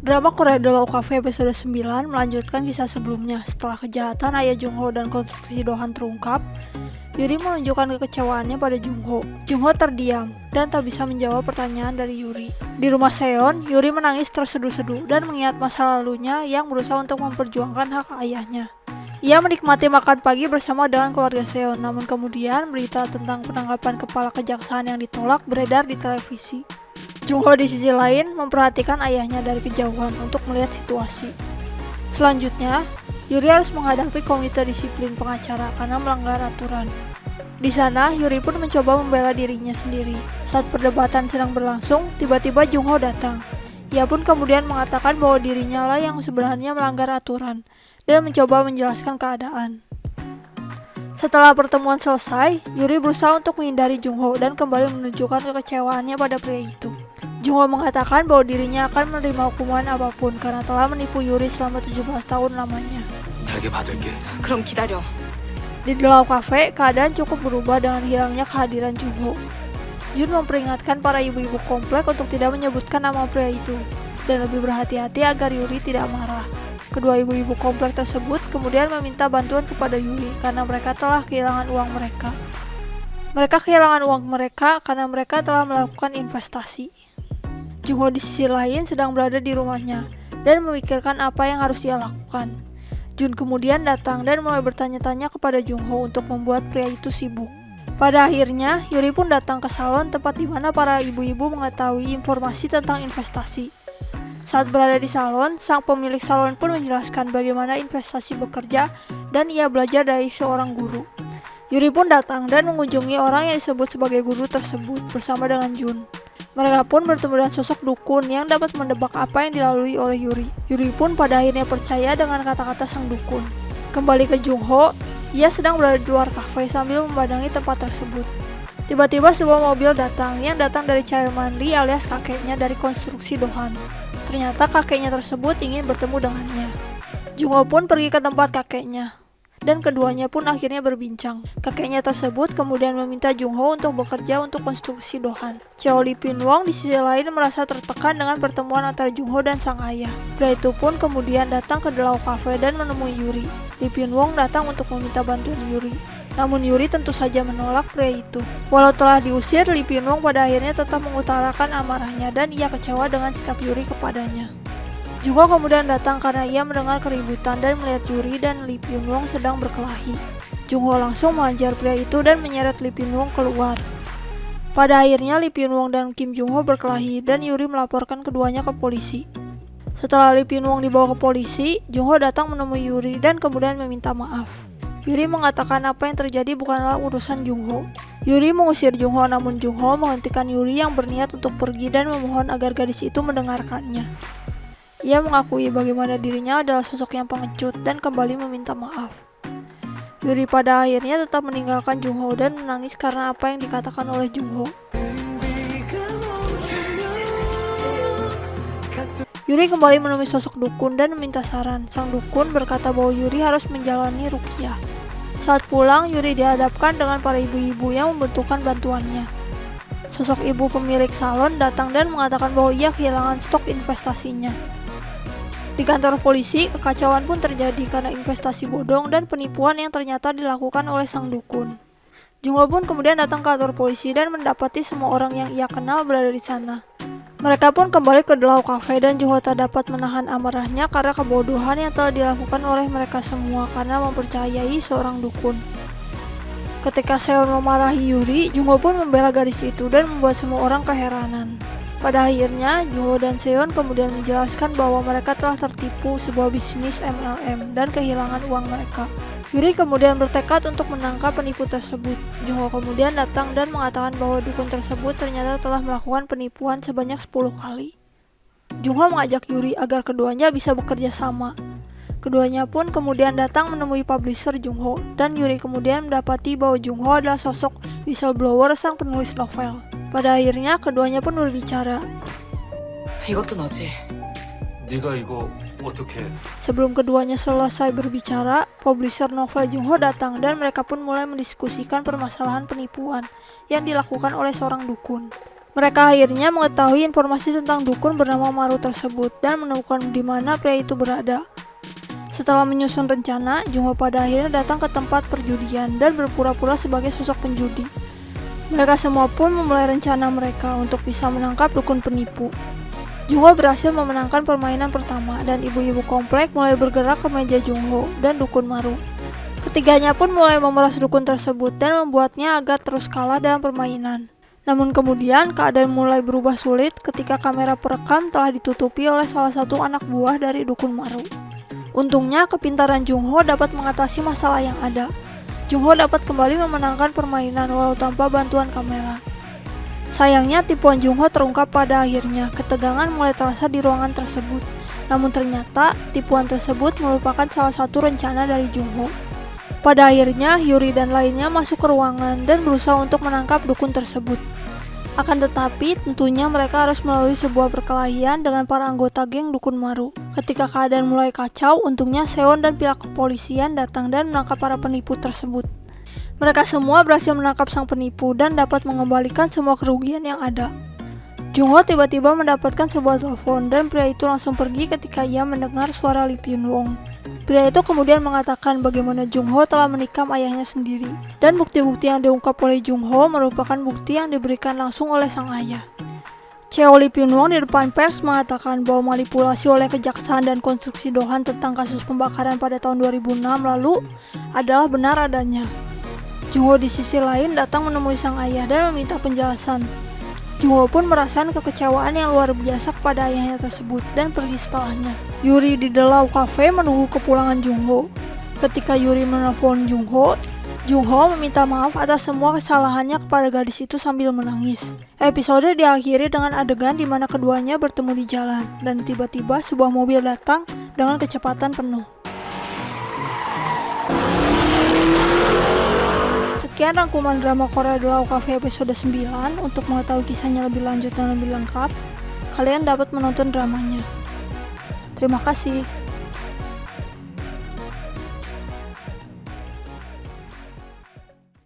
Drama Korea The Law Cafe episode 9 melanjutkan kisah sebelumnya. Setelah kejahatan ayah Jungho dan konstruksi Dohan terungkap, Yuri menunjukkan kekecewaannya pada Jungho. Jungho terdiam dan tak bisa menjawab pertanyaan dari Yuri. Di rumah Seon, Yuri menangis terseduh-seduh dan mengingat masa lalunya yang berusaha untuk memperjuangkan hak ayahnya. Ia menikmati makan pagi bersama dengan keluarga Seon, namun kemudian berita tentang penangkapan kepala kejaksaan yang ditolak beredar di televisi. Jungho di sisi lain memperhatikan ayahnya dari kejauhan untuk melihat situasi. Selanjutnya, Yuri harus menghadapi komite disiplin pengacara karena melanggar aturan. Di sana, Yuri pun mencoba membela dirinya sendiri. Saat perdebatan sedang berlangsung, tiba-tiba Jungho datang. Ia pun kemudian mengatakan bahwa dirinya lah yang sebenarnya melanggar aturan dan mencoba menjelaskan keadaan. Setelah pertemuan selesai, Yuri berusaha untuk menghindari Jungho dan kembali menunjukkan kekecewaannya pada pria itu. Jungho mengatakan bahwa dirinya akan menerima hukuman apapun karena telah menipu Yuri selama 17 tahun lamanya. 그럼 기다려. Di The Law Cafe, keadaan cukup berubah dengan hilangnya kehadiran Jungho. Jun memperingatkan para ibu-ibu komplek untuk tidak menyebutkan nama pria itu dan lebih berhati-hati agar Yuri tidak marah. Kedua ibu-ibu komplek tersebut kemudian meminta bantuan kepada Yuri karena mereka telah kehilangan uang mereka. Mereka kehilangan uang mereka karena mereka telah melakukan investasi. Jungho di sisi lain sedang berada di rumahnya dan memikirkan apa yang harus dia lakukan. Jun kemudian datang dan mulai bertanya-tanya kepada Jungho untuk membuat pria itu sibuk. Pada akhirnya, Yuri pun datang ke salon tempat di mana para ibu-ibu mengetahui informasi tentang investasi. Saat berada di salon, sang pemilik salon pun menjelaskan bagaimana investasi bekerja dan ia belajar dari seorang guru. Yuri pun datang dan mengunjungi orang yang disebut sebagai guru tersebut bersama dengan Jun. Mereka pun bertemu dengan sosok dukun yang dapat mendebak apa yang dilalui oleh Yuri. Yuri pun pada akhirnya percaya dengan kata-kata sang dukun. Kembali ke Jungho, ia sedang berada di luar kafe sambil memandangi tempat tersebut. Tiba-tiba sebuah mobil datang yang datang dari Chairman Lee alias kakeknya dari konstruksi Dohan. Ternyata kakeknya tersebut ingin bertemu dengannya. Jungho pun pergi ke tempat kakeknya. Dan keduanya pun akhirnya berbincang. Kakeknya tersebut kemudian meminta Jungho untuk bekerja untuk konstruksi Dohan. Cheo Lee Pinwong di sisi lain merasa tertekan dengan pertemuan antara Jungho dan sang ayah. Pria itu pun kemudian datang ke The Law Cafe dan menemui Yuri. Lee Pinwong datang untuk meminta bantuan Yuri. Namun Yuri tentu saja menolak pria itu. Walau telah diusir, Lee Pinwong pada akhirnya tetap mengutarakan amarahnya dan ia kecewa dengan sikap Yuri kepadanya. Jungho kemudian datang karena ia mendengar keributan dan melihat Yuri dan Lee Pinwong sedang berkelahi. Jungho langsung mengajar pria itu dan menyeret Lee Pinwong keluar. Pada akhirnya Lee Pinwong dan Kim Jungho berkelahi dan Yuri melaporkan keduanya ke polisi. Setelah Lee Pinwong dibawa ke polisi, Jungho datang menemui Yuri dan kemudian meminta maaf. Yuri mengatakan apa yang terjadi bukanlah urusan Jungho. Yuri mengusir Jungho, namun Jungho menghentikan Yuri yang berniat untuk pergi dan memohon agar gadis itu mendengarkannya. Ia mengakui bagaimana dirinya adalah sosok yang pengecut dan kembali meminta maaf. Yuri pada akhirnya tetap meninggalkan Jungho dan menangis karena apa yang dikatakan oleh Jungho. Yuri kembali menemui sosok dukun dan meminta saran. Sang dukun berkata bahwa Yuri harus menjalani ruqyah. Saat pulang, Yuri dihadapkan dengan para ibu-ibu yang membutuhkan bantuannya. Sosok ibu pemilik salon datang dan mengatakan bahwa ia kehilangan stok investasinya. Di kantor polisi, kekacauan pun terjadi karena investasi bodong dan penipuan yang ternyata dilakukan oleh sang dukun. Jungho pun kemudian datang ke kantor polisi dan mendapati semua orang yang ia kenal berada di sana. Mereka pun kembali ke The Law Cafe dan Jungho tak dapat menahan amarahnya karena kebodohan yang telah dilakukan oleh mereka semua karena mempercayai seorang dukun. Ketika Seon memarahi Yuri, Jungho pun membela gadis itu dan membuat semua orang keheranan. Pada akhirnya, Jungho dan Seon kemudian menjelaskan bahwa mereka telah tertipu sebuah bisnis MLM dan kehilangan uang mereka. Yuri kemudian bertekad untuk menangkap penipu tersebut. Jungho kemudian datang dan mengatakan bahwa dukun tersebut ternyata telah melakukan penipuan sebanyak 10 kali. Jungho mengajak Yuri agar keduanya bisa bekerja sama. Keduanya pun kemudian datang menemui publisher Jungho, dan Yuri kemudian mendapati bahwa Jungho adalah sosok whistleblower sang penulis novel. Pada akhirnya keduanya pun berbicara. 이것도 너지. 네가 이거 어떻게? Sebelum keduanya selesai berbicara, publisher novel Jungho datang dan mereka pun mulai mendiskusikan permasalahan penipuan yang dilakukan oleh seorang dukun. Mereka akhirnya mengetahui informasi tentang dukun bernama Maru tersebut dan menemukan di mana pria itu berada. Setelah menyusun rencana, Jungho pada akhirnya datang ke tempat perjudian dan berpura-pura sebagai sosok penjudi. Mereka semua pun memulai rencana mereka untuk bisa menangkap dukun penipu. Jungho berhasil memenangkan permainan pertama dan ibu-ibu komplek mulai bergerak ke meja Jungho dan dukun Maru. Ketiganya pun mulai memeras dukun tersebut dan membuatnya agar terus kalah dalam permainan. Namun kemudian keadaan mulai berubah sulit ketika kamera perekam telah ditutupi oleh salah satu anak buah dari dukun Maru. Untungnya kepintaran Jungho dapat mengatasi masalah yang ada. Jungho dapat kembali memenangkan permainan walau tanpa bantuan kamera. Sayangnya tipuan Jungho terungkap pada akhirnya. Ketegangan mulai terasa di ruangan tersebut. Namun ternyata tipuan tersebut merupakan salah satu rencana dari Jungho. Pada akhirnya Yuri dan lainnya masuk ke ruangan dan berusaha untuk menangkap dukun tersebut. Akan tetapi tentunya mereka harus melalui sebuah perkelahian dengan para anggota geng dukun Maru. Ketika keadaan mulai kacau, untungnya Seon dan pihak kepolisian datang dan menangkap para penipu tersebut. Mereka semua berhasil menangkap sang penipu dan dapat mengembalikan semua kerugian yang ada. Jungho tiba-tiba mendapatkan sebuah telepon dan pria itu langsung pergi ketika ia mendengar suara Lee Pyun-wong. Pria itu kemudian mengatakan bagaimana Jungho telah menikam ayahnya sendiri, dan bukti-bukti yang diungkap oleh Jungho merupakan bukti yang diberikan langsung oleh sang ayah. Cheo Lee Pyun-wong di depan pers mengatakan bahwa manipulasi oleh kejaksaan dan konstruksi Dohan tentang kasus pembakaran pada tahun 2006 lalu adalah benar adanya. Jungho di sisi lain datang menemui sang ayah dan meminta penjelasan. Jungho pun merasakan kekecewaan yang luar biasa kepada ayahnya tersebut dan pergi setelahnya. Yuri di The Law Cafe menunggu kepulangan Jungho. Ketika Yuri menelpon Jungho, Jungho meminta maaf atas semua kesalahannya kepada gadis itu sambil menangis. Episode diakhiri dengan adegan di mana keduanya bertemu di jalan dan tiba-tiba sebuah mobil datang dengan kecepatan penuh. Sekian rangkuman drama Korea The Law Cafe episode 9. Untuk mengetahui kisahnya lebih lanjut dan lebih lengkap, kalian dapat menonton dramanya. Terima kasih.